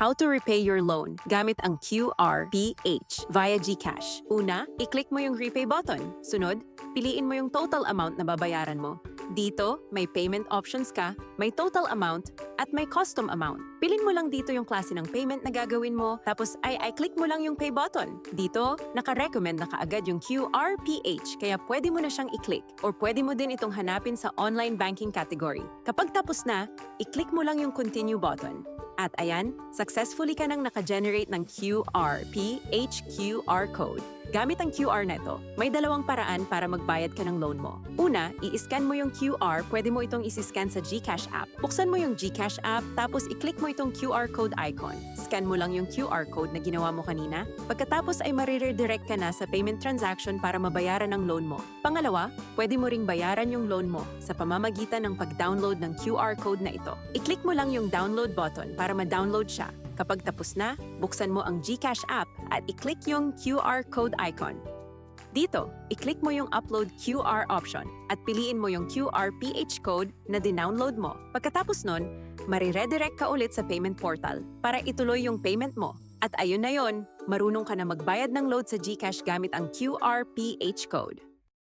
How to repay your loan gamit ang QRPH via GCash. Una, i-click mo yung repay button. Sunod, piliin mo yung total amount na babayaran mo. Dito, may payment options ka, may total amount, at may custom amount. Pilin mo lang dito yung klase ng payment na gagawin mo, tapos i-click mo lang yung pay button. Dito, naka-recommend na kaagad yung QRPH, kaya pwede mo na siyang i-click, or pwede mo din itong hanapin sa online banking category. Kapag tapos na, i-click mo lang yung continue button. At ayan, successfully ka nang naka-generate ng QRPH QR code. Gamit ang QR neto, may dalawang paraan para magbayad ka ng loan mo. Una, i-scan mo yung QR, pwede mo itong isi-scan sa GCash app. Buksan mo yung GCash app, tapos i-click mo itong QR code icon. Scan mo lang yung QR code na ginawa mo kanina. Pagkatapos ay mariredirect ka na sa payment transaction para mabayaran ang loan mo. Pangalawa, pwede mo ring bayaran yung loan mo sa pamamagitan ng pag-download ng QR code na ito. I-click mo lang yung download button para ma-download siya. Kapag tapos na, buksan mo ang GCash app at i-click yung QR code icon. Dito, i-click mo yung Upload QR option at piliin mo yung QRPH code na dinownload mo. Pagkatapos nun, mariredirect ka ulit sa payment portal para ituloy yung payment mo. At ayun na yon, marunong ka na magbayad ng load sa GCash gamit ang QRPH code.